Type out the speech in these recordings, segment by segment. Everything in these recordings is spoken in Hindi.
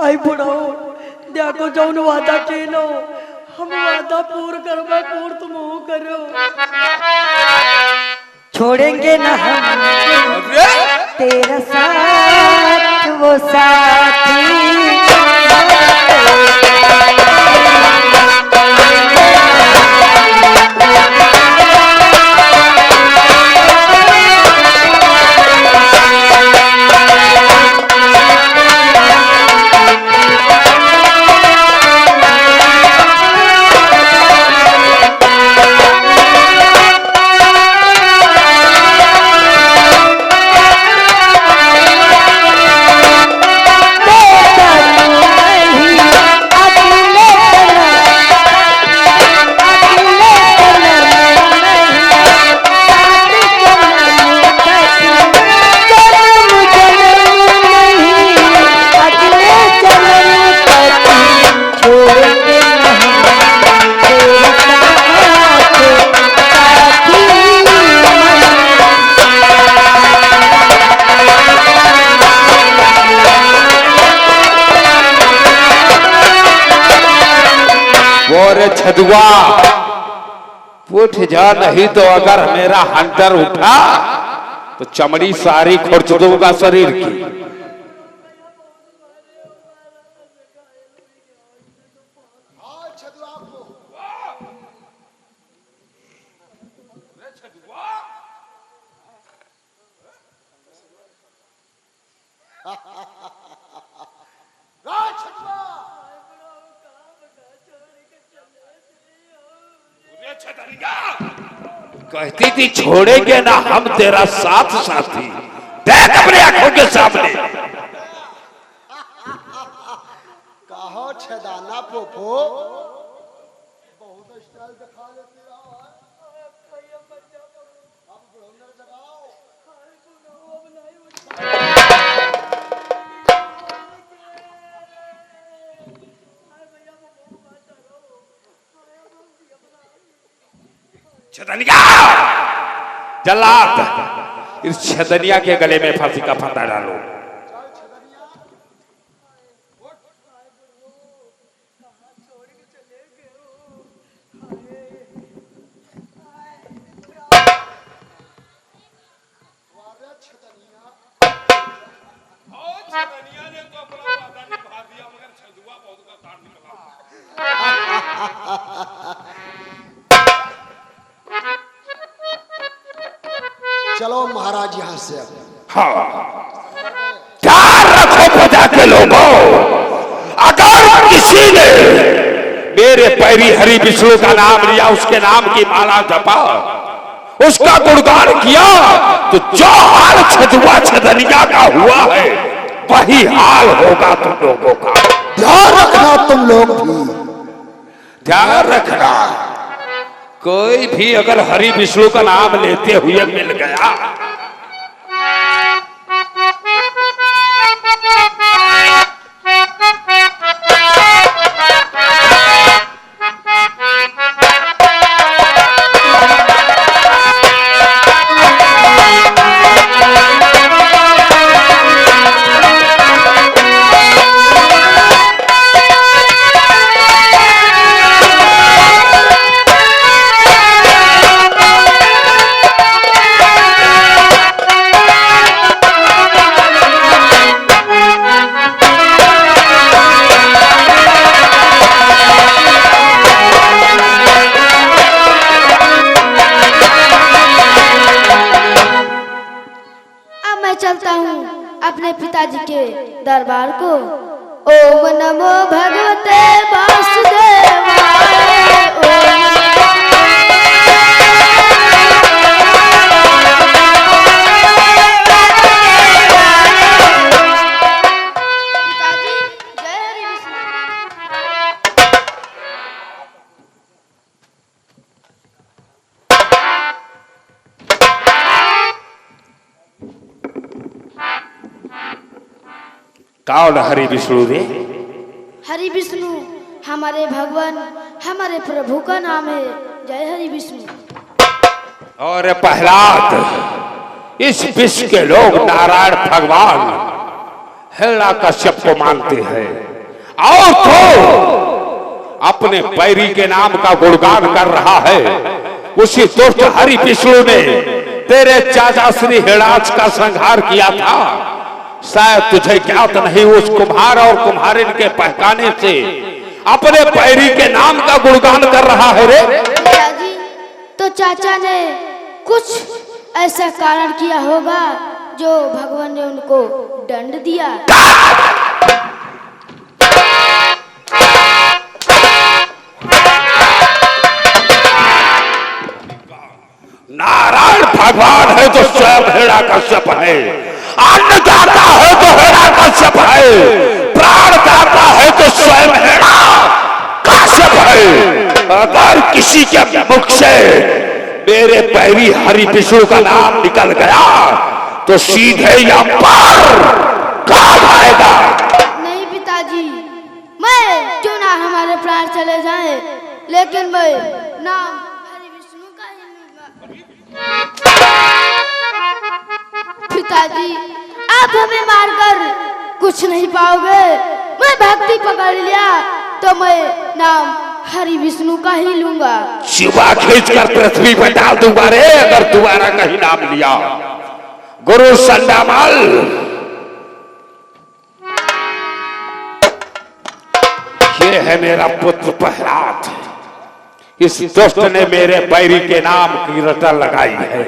आई बुढ़ाओ देखो जौन वादा केलो हम वादा पूर्ण करवा पूर्ण तुम हो करो। छोड़ेंगे ना हम तेरा साथ वो साथी। छदुआ उठ जा, नहीं तो अगर मेरा हंटर उठा तो चमड़ी सारी खुर्च दूंगा शरीर की। कहती थी छोड़ेंगे ना हम तेरा साथ साथी, देख अपने आंखों के सामने। कहो छदाना पोपो बहुत स्टाइल दिखा लेती रहो। छदनिया जल्लाद, इस छदनिया के गले में फांसी का फंदा डालो। छदनिया ने तो अपना वादा निभा दिया, मगर छदुआ बहुत का काट निकला। चलो महाराज यहां से। हाँ, ध्यान रखो प्रजा के लोगों, अगर किसी ने मेरे पैरी हरि विष्णु का नाम लिया, उसके नाम की माला जपा, उसका गुणगान किया, तो जो हाल छदुआ छदनिया का हुआ है वही हाल होगा तुम लोगों का। ध्यान रखना तुम लोग भी, ध्यान रखना। कोई भी अगर हरि विष्णु का नाम लेते हुए मिल गया चलता हूँ अपने पिताजी के दरबार को। ओम नमो भगवते वासुदेवाय। पिताजी जय हरि विष्णु। कौन हरि विष्णु रे? हरि विष्णु हमारे भगवान हमारे प्रभु का नाम है। जय हरि विष्णु। और प्रहलाद, इस विश्व के लोग नारायण भगवान हिरण्याकश्यप को मानते हैं। और तो अपने पैरी के नाम का गुणगान कर रहा है। उसी दुष्ट हरि विष्णु ने तेरे चाचा श्री हिराज का संहार किया था। शायद तुझे ज्ञात नहीं, उस कुम्हार और कुम्हारिन के बहकाने से अपने पैरी के नाम का गुणगान कर रहा है रे। पिताजी, तो चाचा ने कुछ ऐसा कारण किया होगा जो भगवान ने उनको दंड दिया। नारायण भगवान है तो स्वयं हिरण्यकश्यप है, अन्नदाता है तो हिरण्यकश्यप है, प्राणदाता है तो स्वयं हिरण्यकश्यप है। अगर किसी के मुख से मेरे पैरी हरि विष्णु का नाम निकल गया तो सीधे यहाँ पर काम आएगा। नहीं पिताजी, मैं क्यों ना हमारे प्राण चले जाएं, लेकिन मैं नाम हरि विष्णु का ही लूंगा। पिताजी, आप हमें मारकर कुछ नहीं पाओगे। मैं भक्ति पकड़ लिया तो मैं नाम हरि विष्णु का ही लूंगा। शिवा खींचकर पृथ्वी पर डाल दूंगा रे अगर दोबारा कहीं नाम लिया। गुरु संडामाल, ये है मेरा पुत्र प्रहलाद। इस दुष्ट ने मेरे पैरी के नाम की रटा लगाई है।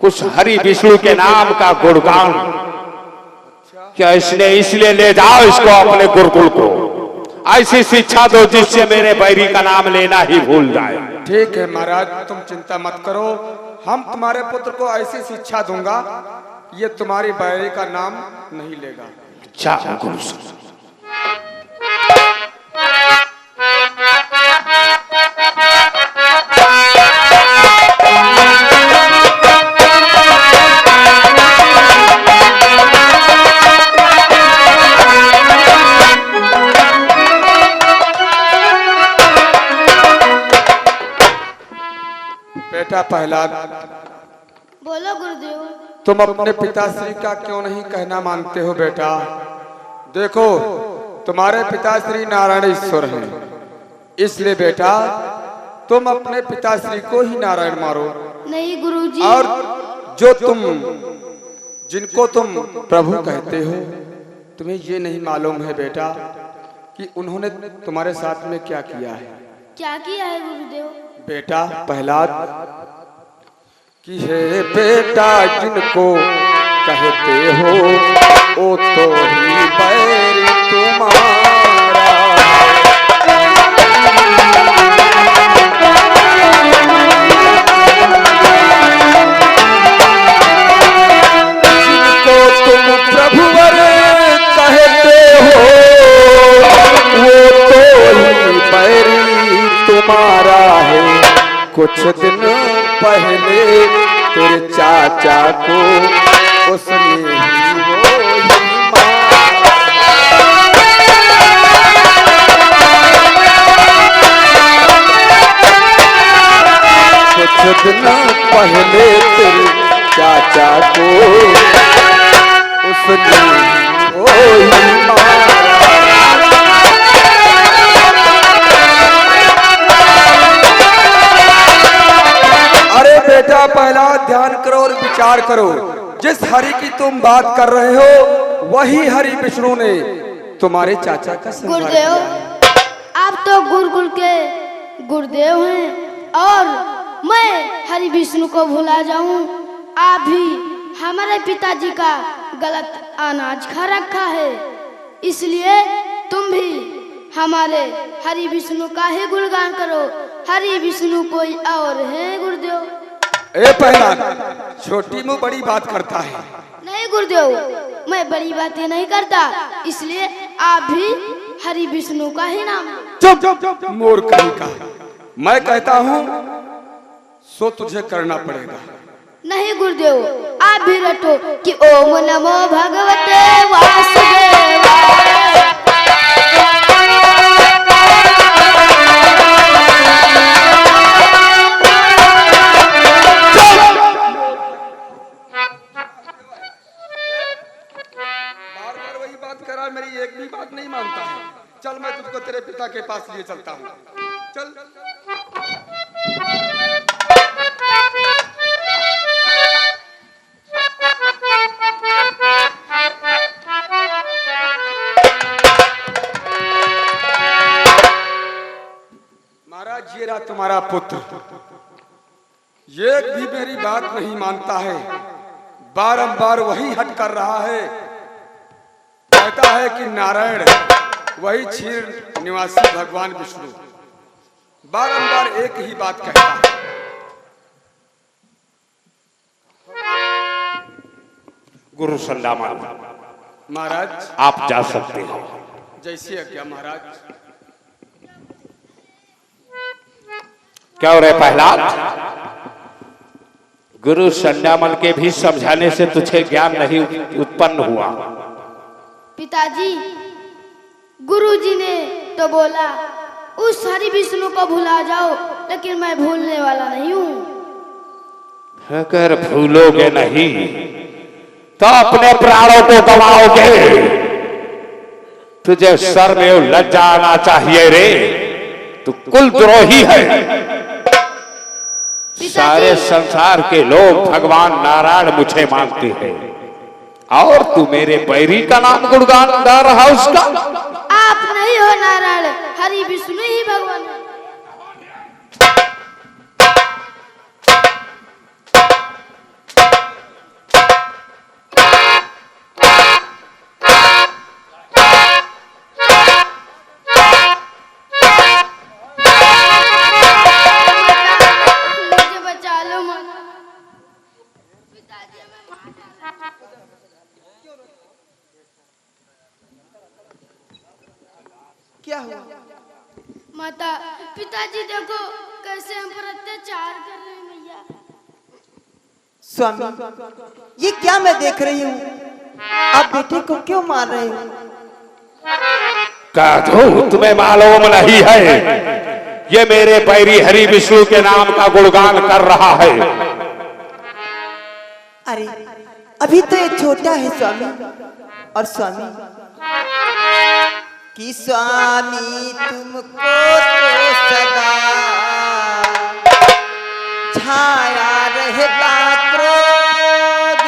कुछ हरि विष्णु के नाम का गुणगान क्या इसने, इसलिए ले जाओ इसको अपने गुरुकुल को। ऐसी शिक्षा दो जिससे मेरे बैरी का नाम लेना ही भूल जाए। ठीक है महाराज, तुम चिंता मत करो। हम तुम्हारे पुत्र को ऐसी शिक्षा दूंगा, ये तुम्हारी बैरी का नाम नहीं लेगा। अच्छा गुरु साहब। बेटा प्रहलाद, बोलो गुरुदेव। तुम अपने पिताश्री का क्यों नहीं कहना मानते हो बेटा? देखो, तुम्हारे पिताश्री नारायण ईश्वर हैं, इसलिए बेटा तुम अपने पिताश्री को ही नारायण मारो। नहीं गुरुजी। और जो जिनको तुम प्रभु कहते हो, तुम्हें ये नहीं मालूम है बेटा कि उन्होंने तुम्हारे साथ में क्या किया है। क्या किया है गुरुदेव? बेटा प्रहलाद, कि हे बेटा जिनको कहते हो ओ तो ही बैरी तुम्हारा। जिनको तुम प्रभुवर कहते हो वो तो ही बैरी तुम्हारा है। कुछ दिन पहले तेरे चाचा को उसने ही वो ही मारा। कुछ दिन पहले तेरे चाचा को उसने ही वो ही मारा। अरे बेटा पहला ध्यान करो और विचार करो। जिस हरि की तुम बात कर रहे हो वही हरि विष्णु ने तुम्हारे चाचा का संहार किया। गुरुदेव, आप तो गुरुकुल के गुरुदेव हैं और मैं हरि विष्णु को भुला जाऊं। आप भी हमारे पिताजी का गलत अनाज खा रखा है, इसलिए तुम भी हमारे हरि विष्णु का ही गुणगान करो। हरि विष्णु कोई और है गुरुदेव। ए पहला छोटी मुंह बड़ी बात करता है। नहीं गुरुदेव, मैं बड़ी बातें नहीं करता, इसलिए आप भी हरि विष्णु का ही नाम। चुप मूर्ख कहीं का। मैं कहता हूँ सो तुझे करना पड़ेगा। नहीं गुरुदेव, आप भी रटो कि ओम नमो भगवते वासुदेवाय। बार बार वही बात करा, मेरी एक भी बात नहीं मानता है। चल मैं तुझको तेरे पिता के पास लिए चलता हूँ। चल। महाराज ये रहा तुम्हारा पुत्र, एक भी मेरी बात नहीं मानता है, बारंबार वही हट कर रहा है। कहता है कि नारायण वही क्षीर निवासी भगवान विष्णु, बारंबार एक ही बात कहता है। गुरु संदामन महाराज आप जा सकते हो। जैसी आज्ञा महाराज। क्या हो रहे प्रहलाद? गुरु संदामन के भी समझाने से तुझे ज्ञान नहीं उत्पन्न हुआ। पिताजी, गुरुजी ने तो बोला उस हरि विष्णु को भुला जाओ, लेकिन मैं भूलने वाला नहीं हूँ। अगर भूलोगे नहीं तो अपने प्राणों को गवाओगे। तुझे सर में लज्जा आना चाहिए रे, तू कुल द्रोही है। सारे संसार के लोग भगवान नारायण मुझे मानते हैं और तू मेरे बैरी का नाम गुणगान गा रहा उसका। आप नहीं हो नारायण, हरि विष्णु ही भगवान है। मुझे बचा लो माता। पिताजी क्या हुआ? माता, पिताजी देखो कैसे हम पर अत्याचार कर रहे हैं भैया। स्वामी, ये क्या मैं देख रही हूँ? आप बेटे को क्यों मार रहे हो? काधू तुम्हें मालूम नहीं है, ये मेरे बैरी हरि विष्णु के नाम का गुणगान कर रहा है। अरे अभी तो ये छोटा है स्वामी। और स्वामी कि स्वामी तुमको तो सदा छाया रहता क्रोध,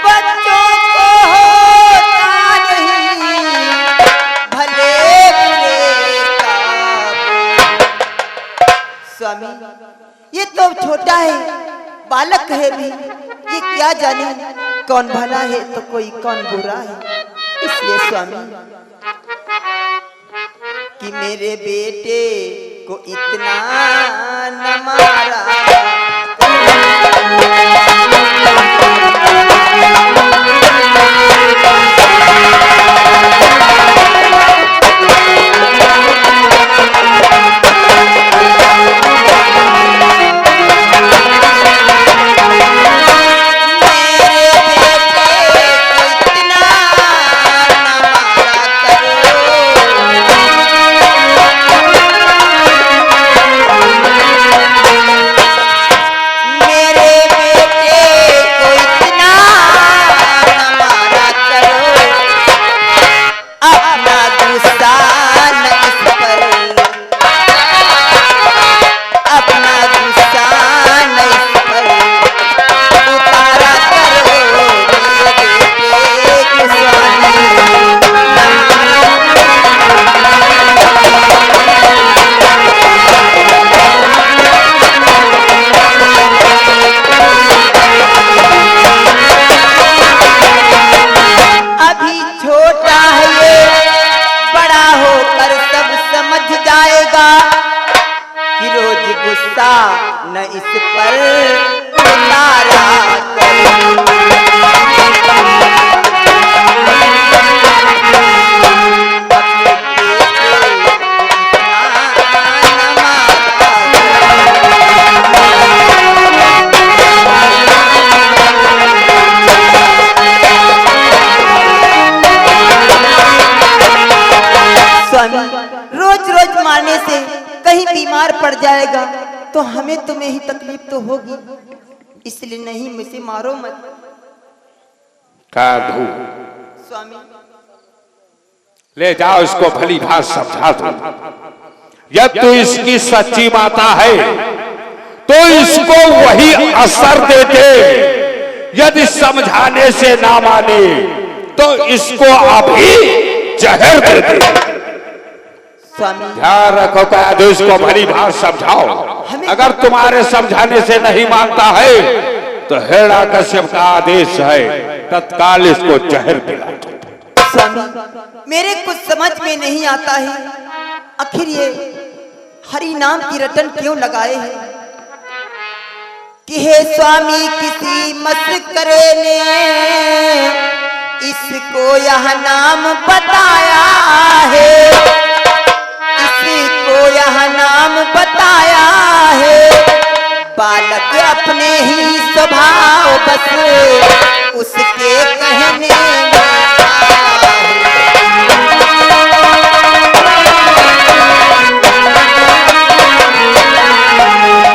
बच्चों को होता नहीं भले बुरे का। स्वामी ये तो छोटा है, बालक है भी, ये क्या जाने कौन भला है तो कोई कौन बुरा है। इसलिए स्वामी कि मेरे बेटे को इतना न मारा। न इस पर उतारा स्वामी, रोज रोज मारने से कहीं बीमार पड़ जाएगा तो हमें तुम्हें ही तकलीफ तो होगी, इसलिए नहीं मुझे मारो मत। काधू स्वामी, ले जाओ इसको भली भांति समझा दो। यदि तू इसकी सच्ची माता है तो इसको वही असर दे दे, यदि समझाने से ना माने तो इसको अभी जहर दे दे। स्वामी ध्यान रखो का आदेश को भली भांति समझाओ। अगर तुम्हारे समझाने से नहीं मानता है तो हिरण्यकश्यप का आदेश है, तत्काल इसको जहर पिला दो। स्वामी मेरे कुछ समझ में नहीं आता है, आखिर ये हरि नाम की रटन क्यों लगाए हैं कि हे स्वामी किसी मस्करे ने इसको यह नाम बताया है, इसको यह नाम बताया है। बालक अपने ही स्वभाव बस उसके कहने में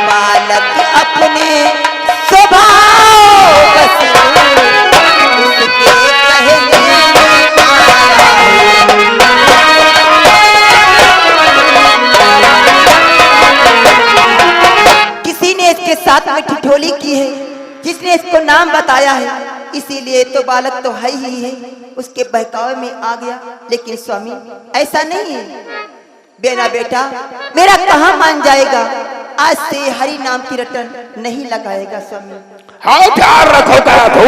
बालक अपने स्वभाव बस उसके कहने में किसी ने इसके साथ में ठिठोली की है, जिसने इसको नाम बताया है, इसीलिए तो बालक तो है ही है, उसके बहकावे में आ गया। लेकिन स्वामी ऐसा नहीं है, बेना बेटा मेरा कहाँ मान जाएगा, आज से हरि नाम की रटन नहीं लगाएगा स्वामी। हाँ ध्यान रखो तू,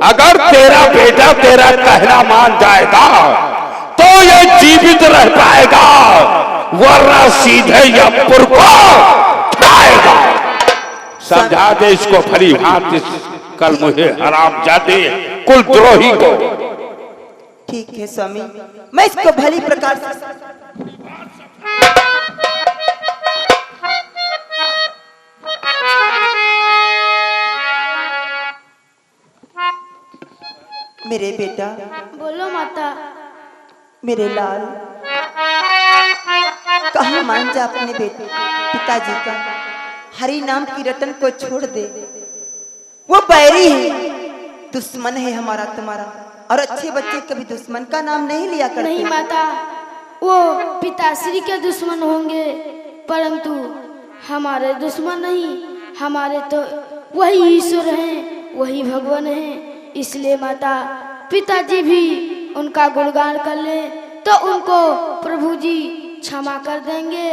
अगर तेरा बेटा तेरा कहना मान जाएगा तो ये जीवित रह पाएगा, वरना सीधे यमपुर को खाएगा। समझा दे इसको भली भांति, कल मुझे हराम जाते कुलद्रोही को। ठीक है स्वामी, मैं इसको भली प्रकार से मेरे बेटा। बोलो माता। मेरे लाल, कहाँ मान जा अपने बेटे पिताजी का, हरि नाम की रटन को छोड़ दे। वो बैरी है, दुश्मन है हमारा तुम्हारा, और अच्छे बच्चे कभी दुश्मन का नाम नहीं लिया करते। नहीं माता, वो पिताश्री के दुश्मन होंगे, परंतु हमारे दुश्मन नहीं, हमारे तो वही ईश्वर हैं, वही भगवान हैं। इसलिए माता, पिताजी भी उनका गुणगान कर ले तो उनको प्रभु जी क्षमा कर देंगे,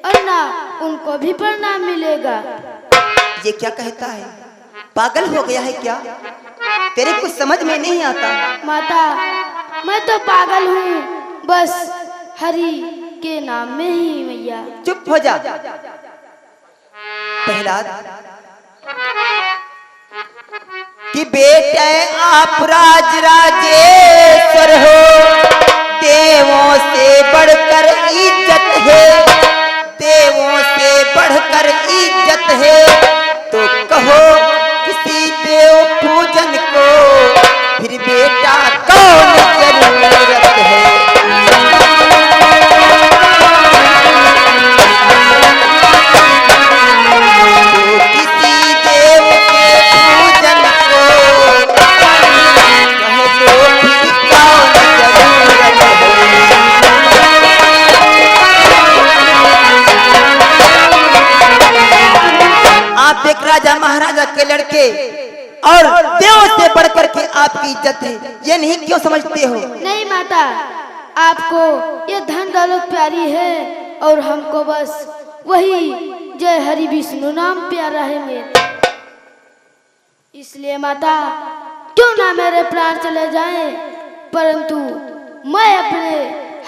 और ना उनको भी प्रणाम मिलेगा। ये क्या कहता है, पागल हो गया है क्या? तेरे कुछ समझ में नहीं आता। माता, मैं तो पागल हूँ, बस हरि के नाम में ही मैया। चुप हो जा प्रहलाद, कि बेटे आप राज राजेश्वर हो, देवों से बढ़कर इज्जत है, देवों से बढ़कर इज्जत है, तो कहो किसी देव पूजन को फिर बेटा कौन जरूरत है। राजा महाराजा के लड़के और देव से बढ़कर के आपकी इज्जत है, ये नहीं क्यों समझते हो? नहीं माता, आपको ये धन दौलत प्यारी है और हमको बस वही जय हरि विष्णु नाम प्यारा है मेरे। इसलिए माता, क्यों ना मेरे प्राण चले जाएं, परंतु मैं अपने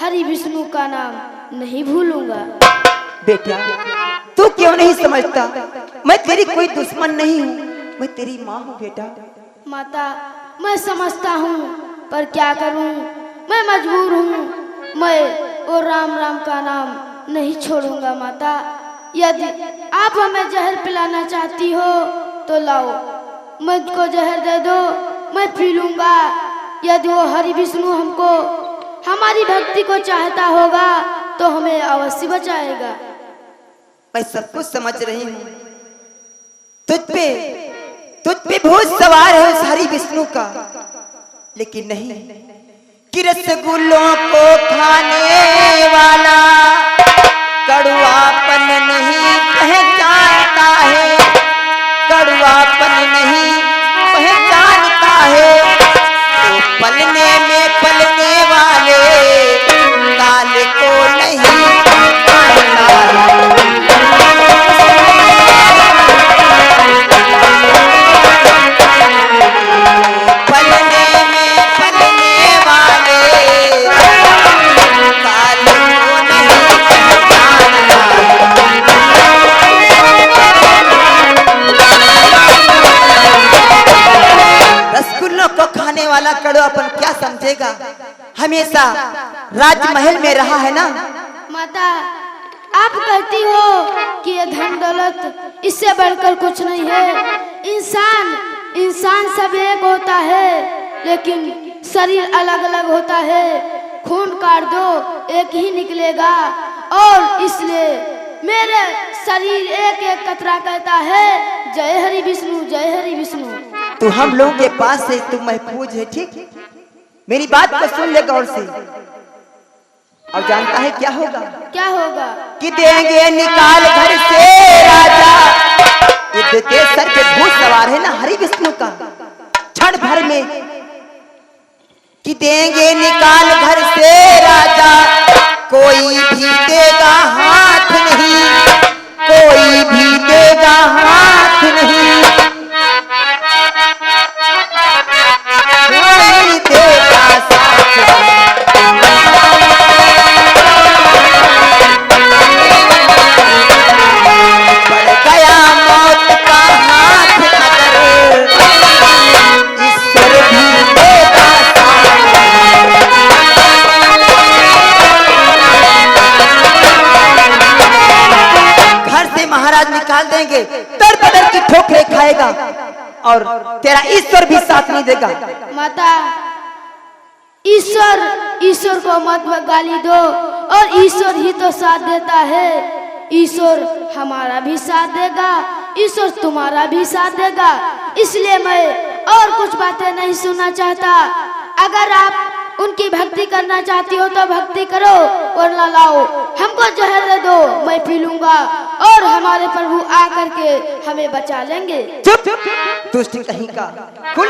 हरि विष्णु का नाम नहीं भूलूंगा। बेटा, तू क्यों नहीं समझता, मैं तेरी कोई दुश्मन नहीं हूँ, मैं तेरी माँ हूँ बेटा। माता, मैं समझता हूँ, पर क्या करूँ, मैं मजबूर हूँ, मैं वो राम राम का नाम नहीं छोड़ूंगा। माता, यदि आप हमें जहर पिलाना चाहती हो तो लाओ, मुझको जहर दे दो, मैं पी लूंगा। यदि वो हरि विष्णु हमको हमारी भक्ति को चाहता होगा तो हमें अवश्य बचाएगा। मैं सब कुछ समझ रही हूँ, तुझ पे भूत सवार है उस हरि विष्णु का, लेकिन नहीं कि रसगुल्लों को खाने वाला कड़वापन नहीं पहचानता है, कड़वापन नहीं पहचानता है। तो पलने में पलने वाले काल को नहीं पहचानता है। पलने में पलने वाले काल को नहीं पहचानता है। रसगुल्लों को खाने वाला कड़वापन क्या समझेगा? हमेशा राजमहल में रहा है ना। माता, आप कहती हो कि ये धन दौलत इससे बढ़कर कुछ नहीं है। इंसान सब एक होता है, लेकिन शरीर अलग अलग होता है। खून काट दो एक ही निकलेगा, और इसलिए मेरे शरीर एक एक कतरा कहता है जय हरि विष्णु, जय हरि विष्णु। तू हम लोगों के पास से तू महफूज है, ठीक? मेरी बात को सुन ले गौर से। और जानता है क्या होगा? क्या होगा? कि देंगे निकाल घर से राजा, युद्ध के सर पे भूत सवार है ना हरि विष्णु का, क्षण भर में। कि देंगे निकाल घर से राजा, कोई भी देगा हाथ नहीं, कोई भी देगा हाथ नहीं, कोई देगा साथ नहीं। पड़ गया मौत का हाथ अगर, ईश्वर भी देगा साथ। घर से महाराज निकाल देंगे, दर बदर की ठोकरें खाएगा, और तेरा ईश्वर भी साथ नहीं देगा। माता, ईश्वर को मत गाली दो, और ईश्वर ही तो साथ देता है। ईश्वर हमारा भी साथ देगा, ईश्वर तुम्हारा भी साथ देगा। इसलिए मैं और कुछ बातें नहीं सुनना चाहता। अगर आप उनकी भक्ति करना चाहती हो तो भक्ति करो, वरना लाओ हमको जहर दे दो, मैं पी लूंगा, और हमारे प्रभु आकर के हमें बचा लेंगे। चुप दुष्ट कहीं का, खुल।